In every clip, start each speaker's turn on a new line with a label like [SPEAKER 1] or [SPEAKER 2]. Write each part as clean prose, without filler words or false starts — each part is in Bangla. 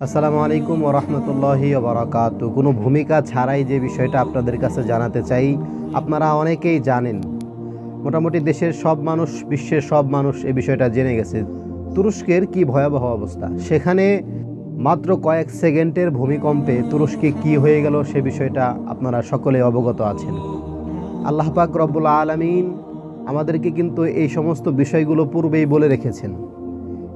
[SPEAKER 1] আসসালামু আলাইকুম ওয়া রাহমাতুল্লাহি ওয়া বারাকাতুহু। কোনো ভূমিকা ছাড়াই যে বিষয়টা আপনাদের কাছে জানাতে চাই, আপনারা অনেকেই জানেন, মোটামুটি দেশের সব মানুষ, বিশ্বের সব মানুষ এই বিষয়টা জেনে গেছে। তুরস্কের কি ভয়াবহ অবস্থা, সেখানে মাত্র কয়েক সেকেন্ডের ভূমিকম্পে তুরস্কে কি হয়ে গেল সে বিষয়টা আপনারা সকলে অবগত আছেন। আল্লাহ পাক রব্বুল আলামিন আমাদেরকে কিন্তু এই সমস্ত বিষয়গুলো পূর্বেই বলে রেখেছেন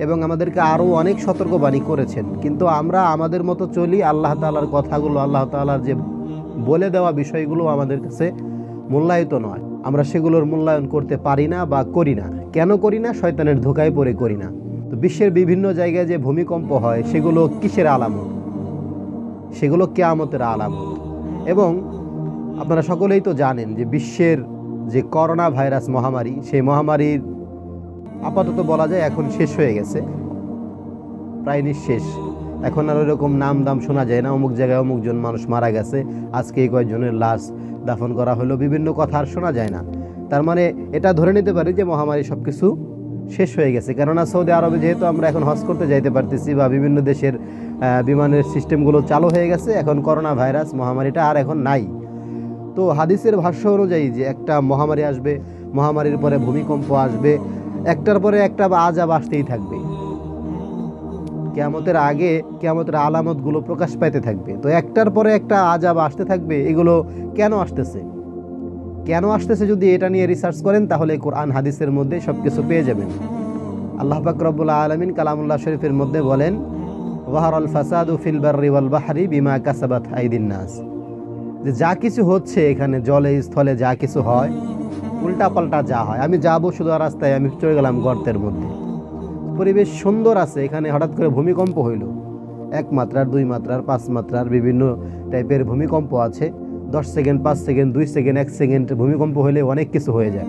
[SPEAKER 1] এবং আমাদেরকে আরও অনেক সতর্কবাণী করেছেন, কিন্তু আমরা আমাদের মতো চলি। আল্লাহ তাআলার কথাগুলো, আল্লাহ তাআলার যে বলে দেওয়া বিষয়গুলো আমাদের কাছে মূল্যায়িত নয়, আমরা সেগুলোর মূল্যায়ন করতে পারি না বা করি না। কেন করি না? শয়তানের ধোঁকায় পড়ে করি না। তো বিশ্বের বিভিন্ন জায়গায় যে ভূমিকম্প হয় সেগুলো কিসের আলামত? সেগুলো কিয়ামতের আলামত। এবং আপনারা সকলেই তো জানেন যে বিশ্বের যে করোনা ভাইরাস মহামারী, সেই মহামারীর আপাতত বলা যায় এখন শেষ হয়ে গেছে, প্রায় নিঃশেষ। এখন আর ওইরকম নাম দাম শোনা যায় না, অমুক জায়গায় অমুকজন মানুষ মারা গেছে, আজকে এই কয়েকজনের লাশ দাফন করা হলো, বিভিন্ন কথা আর শোনা যায় না। তার মানে এটা ধরে নিতে পারি যে মহামারী সব কিছু শেষ হয়ে গেছে। কেননা সৌদি আরবে যেহেতু আমরা এখন হজ করতে যাইতে পারতেছি বা বিভিন্ন দেশের বিমানের সিস্টেমগুলো চালু হয়ে গেছে, এখন করোনা ভাইরাস মহামারীটা আর এখন নাই। তো হাদিসের ভাষ্য অনুযায়ী যে একটা মহামারী আসবে, মহামারীর পরে ভূমিকম্প আসবে, একটার পরে একটা আযাব আসতেই থাকবে। কিয়ামতের আগে কিয়ামতের আলামতগুলো প্রকাশ পাইতে থাকবে। তো একটার পরে একটা আযাব আসতে থাকবে। এগুলো কেন আসতেছে, কেন আসতেছে যদি এটা নিয়ে রিসার্চ করেন তাহলে কোরআন হাদিসের মধ্যে সব কিছু পেয়ে যাবেন। আল্লাহ পাক রব্বুল আলামিন কালামুল্লাহ শরীফের মধ্যে বলেন, ওয়াহারাল ফাসাদু ফিল বাররি ওয়াল বাহরি বিমা কাসাবাত আইদিন নাস, যে যা কিছু হচ্ছে এখানে জলে স্থলে যা কিছু হয়, উল্টাপাল্টা যা হয়, আমি যাবো শুধু রাস্তায়, আমি চলে গেলাম গর্তের মধ্যে, পরিবেশ সুন্দর আছে, এখানে হঠাৎ করে ভূমিকম্প হইল, 1 মাত্রার 2 মাত্রার 5 মাত্রার বিভিন্ন টাইপের ভূমিকম্প আছে। 10 সেকেন্ড 5 সেকেন্ড 2 সেকেন্ড 1 সেকেন্ড ভূমিকম্প হইলে অনেক কিছু হয়ে যায়।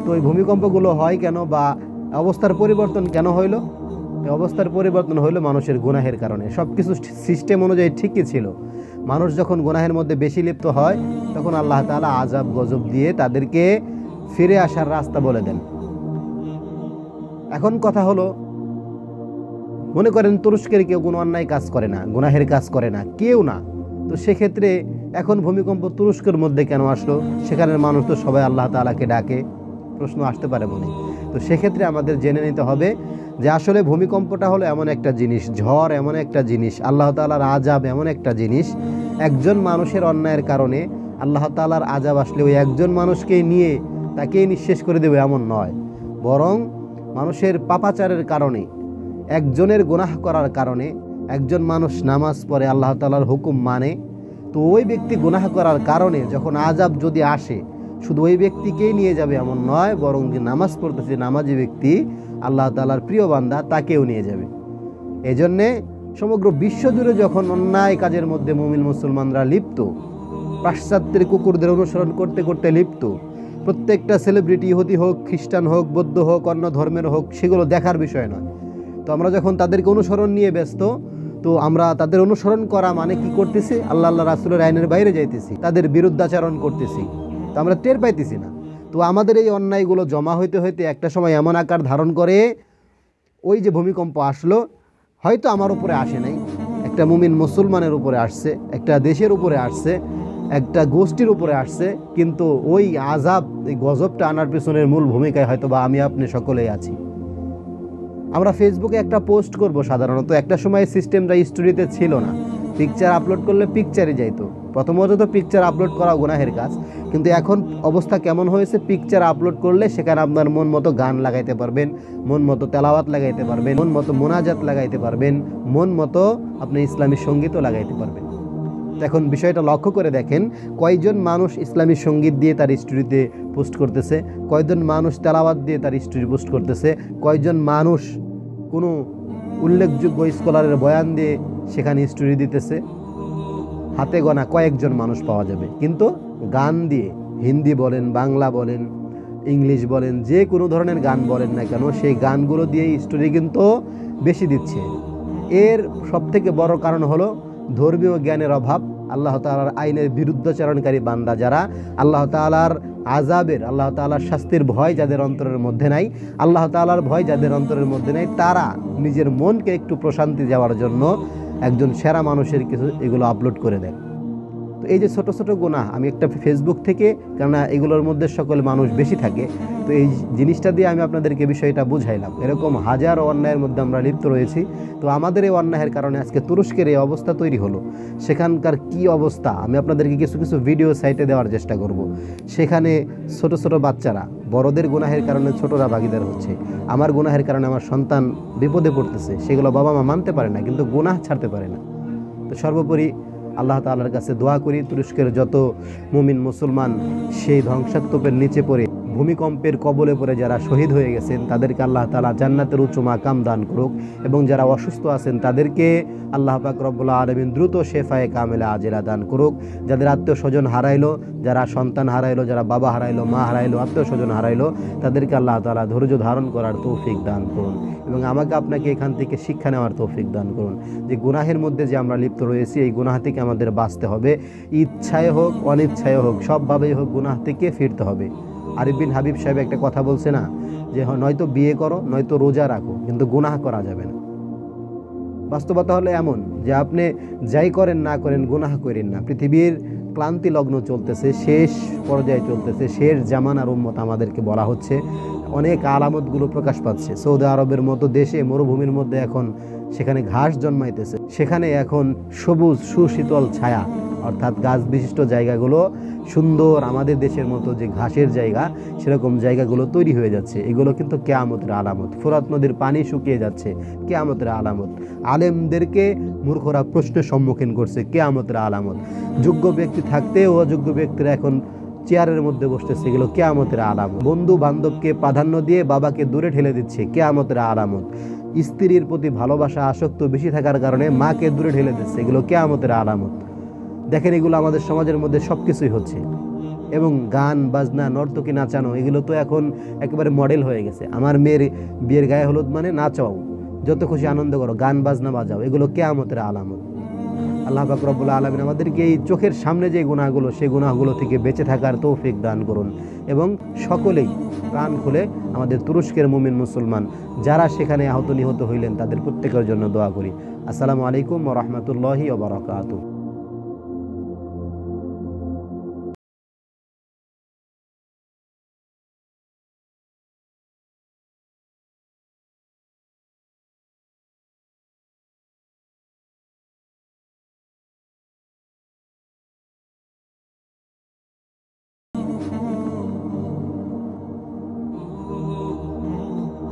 [SPEAKER 1] তো এই ভূমিকম্পগুলো হয় কেন বা অবস্থার পরিবর্তন কেন হইল? এই অবস্থার পরিবর্তন হইল মানুষের গুনাহের কারণে। সব কিছু সিস্টেম অনুযায়ী ঠিকই ছিল। মানুষ যখন গুনাহের মধ্যে বেশি লিপ্ত হয় তখন আল্লাহ তাআলা আযাব গজব দিয়ে তাদেরকে ফিরে আসার রাস্তা বলে দেন। এখন কথা হলো, মনে করেন তুরস্কের কেউ কোনো অন্যায় কাজ করে না, গুনাহের কাজ করে না, কেউ না, তো সেক্ষেত্রে এখন ভূমিকম্প তুরস্কের মধ্যে কেন আসলো? সেখানের মানুষ তো সবাই আল্লাহ তাআলাকে ডাকে, প্রশ্ন আসতে পারে মনে। তো সেক্ষেত্রে আমাদের জেনে নিতে হবে যে আসলে ভূমিকম্পটা হলো এমন একটা জিনিস, ঝড় এমন একটা জিনিস, আল্লাহ তাআলার আযাব এমন একটা জিনিস, একজন মানুষের অন্যায়ের কারণে আল্লাহ তাআলার আযাব আসলে ওই একজন মানুষকেই নিয়ে তাকেই নিঃশেষ করে দেবে এমন নয়, বরং মানুষের পাপাচারের কারণে, একজনের গুনাহ করার কারণে, একজন মানুষ নামাজ পড়ে, আল্লাহ তাআলার হুকুম মানে, তো ওই ব্যক্তি গুনাহ করার কারণে যখন আযাব যদি আসে শুধু ওই ব্যক্তিকেই নিয়ে যাবে এমন নয়, বরং যে নামাজ পড়তেছে নামাজি ব্যক্তি, আল্লাহ তাআলার প্রিয় বান্দা, তাকেও নিয়ে যাবে। এজন্যে সমগ্র বিশ্বজুড়ে যখন অন্যায় কাজের মধ্যে মুমিন মুসলমানরা লিপ্ত, পাশ্চাত্যের কুকুরদের অনুসরণ করতে করতে লিপ্ত, প্রত্যেকটা সেলিব্রিটি, ইহুদি হোক, খ্রিস্টান হোক, বৌদ্ধ হোক, অন্য ধর্মের হোক, সেগুলো দেখার বিষয় নয়। তো আমরা যখন তাদেরকে অনুসরণ নিয়ে ব্যস্ত, তো আমরা তাদের অনুসরণ করা মানে কি করতেছি? আল্লাহ রাসূলের আইনের বাইরে যাইতেছি, তাদের বিরুদ্ধাচরণ করতেছি, তো আমরা টের পাইতেছি না। তো আমাদের এই অন্যায়গুলো জমা হইতে হইতে একটা সময় এমন আকার ধারণ করে, ওই যে ভূমিকম্প আসলো, হয়তো আমার উপরে আসে নাই, একটা মুমিন মুসলমানের উপরে আসছে, একটা দেশের উপরে আসছে, একটা গোষ্ঠীর উপরে আসছে, কিন্তু ওই আযাব, এই গজবটা আনার পেছনের মূল ভূমিকায় হয়তো বা আমি আপনি সকলেই আছি। আমরা ফেসবুকে একটা পোস্ট করব, সাধারণত একটা সময় সিস্টেমটা স্টোরিতে ছিল না, পিকচার আপলোড করলে পিকচারে যাইতো। প্রথমত তো পিকচার আপলোড করা গুনাহের কাজ, কিন্তু এখন অবস্থা কেমন হয়েছে, পিকচার আপলোড করলে সেখানে আপনার মন মতো গান লাগাইতে পারবেন, মন মতো তেলাওয়াত লাগাইতে পারবেন, মন মতো মোনাজাত লাগাইতে পারবেন, মন মতো আপনি ইসলামী সঙ্গীতও লাগাইতে পারবেন। এখন বিষয়টা লক্ষ্য করে দেখেন, কয়জন মানুষ ইসলামী সঙ্গীত দিয়ে তার স্টোরিতে পোস্ট করতেছে, কয়জন মানুষ তেলাওয়াত দিয়ে তার স্টোরি পোস্ট করতেছে, কয়জন মানুষ কোনো উল্লেখযোগ্য স্কলারের বয়ান দিয়ে সেখানে স্টোরি দিতেছে, হাতে গোনা কয়েকজন মানুষ পাওয়া যাবে। কিন্তু গান দিয়ে, হিন্দি বলেন, বাংলা বলেন, ইংলিশ বলেন, যে কোনো ধরনের গান বলেন না কেন, সেই গানগুলো দিয়ে স্টোরি কিন্তু বেশি দিচ্ছে। এর সবথেকে বড় কারণ হলো ধর্মীয় জ্ঞানের অভাব আল্লাহ তাআলার আইনের বিরুদ্ধাচরণকারী বান্দা যারা, আল্লাহ তাআলার আযাবের, আল্লাহ তাআলার শাস্তির ভয় যাদের অন্তরের মধ্যে নাই, আল্লাহ তাআলার ভয় যাদের অন্তরের মধ্যে নাই, তারা নিজের মনকে একটু প্রশান্তি দেওয়ার জন্য একজন সেরা মানুষের কিছু এগুলো আপলোড করে দেয়। তো এই যে ছোট ছোট গুনাহ, আমি একটা ফেসবুক থেকে, কেননা এগুলোর মধ্যে সকল মানুষ বেশি থাকে, তো এই জিনিসটা দিয়ে আমি আপনাদেরকে বিষয়টা বুঝাইলাম। এরকম হাজারো অন্যায়ের মধ্যে আমরা লিপ্ত রয়েছি। তো আমাদের এই অন্যায়ের কারণে আজকে তুরস্কের এই অবস্থা তৈরি হলো। সেখানকার কি অবস্থা আমি আপনাদেরকে কিছু কিছু ভিডিও সাইটে দেওয়ার চেষ্টা করব। সেখানে ছোট ছোট বাচ্চারা বড়দের গুনাহের কারণে ছোটরা ভাগীদার হচ্ছে। আমার গুনাহের কারণে আমার সন্তান বিপদে পড়তেছে, সেগুলো বাবা মা মানতে পারে না, কিন্তু গুনাহ ছাড়তে পারে না। তো সর্বোপরি আল্লাহ তাআলার কাছে দোয়া করি, তুরস্কের যত মুমিন মুসলমান সেই ধ্বংসাত্মকের নিচে পড়ে ভূমিকম্পের কবলে পড়ে যারা শহীদ হয়ে গেছেন তাদেরকে আল্লাহ তাআলা জান্নাতের উচ্চ মাকাম দান করুক, এবং যারা অসুস্থ আছেন তাদেরকে আল্লাহ পাক রব্বুল আলামিন দ্রুত শেফায়ে কামেলা আজেলা দান করুক। যাদের আত্মীয় স্বজন হারাইলো, যারা সন্তান হারাইলো, যারা বাবা হারাইলো, মা হারাইলো, আত্মীয় স্বজন হারাইলো, তাদেরকে আল্লাহ তাআলা ধৈর্য ধারণ করার তৌফিক দান করুন, এবং আমাকে আপনাকে এখান থেকে শিক্ষা নেওয়ার তৌফিক দান করুন যে গুনাহের মধ্যে যে আমরা লিপ্ত রয়েছি, এই গুনাহ থেকে আমাদের বাঁচতে হবে। ইচ্ছায় হোক অনিচ্ছায় হোক, সবভাবেই হোক গুনাহ থেকে ফিরতে হবে। আরিফ বিন হাবিব সাহেব একটা কথা বলছে না, যে নয়তো বিয়ে করো নয়তো রোজা রাখো, কিন্তু গুনাহ করা যাবে না। বাস্তবতা হলো এমন যে আপনি যাই করেন না করেন গুনাহ করেন না। পৃথিবীর ক্লান্তি লগ্ন চলতেছে, শেষ পর্যায়ে চলতেছে, শেষ জামানার উম্মত আমাদেরকে বলা হচ্ছে। অনেক আলামতগুলো প্রকাশ পাচ্ছে। সৌদি আরবের মতো দেশে মরুভূমির মধ্যে এখন সেখানে ঘাস জন্মাইতেছে, সেখানে এখন সবুজ সুশীতল ছায়া, অর্থাৎ গাছ বিশিষ্ট জায়গাগুলো সুন্দর, আমাদের দেশের মতো যে ঘাসের জায়গা সেরকম জায়গাগুলো তৈরি হয়ে যাচ্ছে। এগুলো কিন্তু কিয়ামতের আলামত। ফোরাত নদীর পানি শুকিয়ে যাচ্ছে, কিয়ামতের আলামত। আলেমদেরকে মূর্খরা প্রশ্নের সম্মুখীন করছে, কিয়ামতের আলামত। যোগ্য ব্যক্তি থাকতে অযোগ্য ব্যক্তিরা এখন চেয়ারের মধ্যে বসতেছে, এগুলো কিয়ামতের আলামত। বন্ধু বান্ধবকে প্রাধান্য দিয়ে বাবাকে দূরে ঠেলে দিচ্ছে, কিয়ামতের আলামত। স্ত্রীর প্রতি ভালোবাসা আসক্ত বেশি থাকার কারণে মাকে দূরে ঠেলে দিচ্ছে, এগুলো কিয়ামতের আলামত। দেখেন এগুলো আমাদের সমাজের মধ্যে সব কিছুই হচ্ছে। এবং গান বাজনা, নর্তকী নাচানো, এগুলো তো এখন একেবারে মডেল হয়ে গেছে। আমার মেয়ের বিয়ের গায়ে হলুদ মানে নাচাও, যত খুশি আনন্দ করো, গান বাজনা বাজাও, এগুলো কিয়ামতের আলামত। আল্লাহ পাক রব্বুল আলামিন আমাদেরকে এই চোখের সামনে যে গুনাহগুলো, সেই গুনাহগুলো থেকে বেঁচে থাকার তৌফিক দান করুন, এবং সকলেই প্রাণ খুলে আমাদের তুরস্কের মুমিন মুসলমান যারা সেখানে আহত নিহত হইলেন তাদের প্রত্যেকের জন্য দোয়া করি। আসসালামু আলাইকুম ওয়া রাহমাতুল্লাহি ওয়া বারাকাতুহু।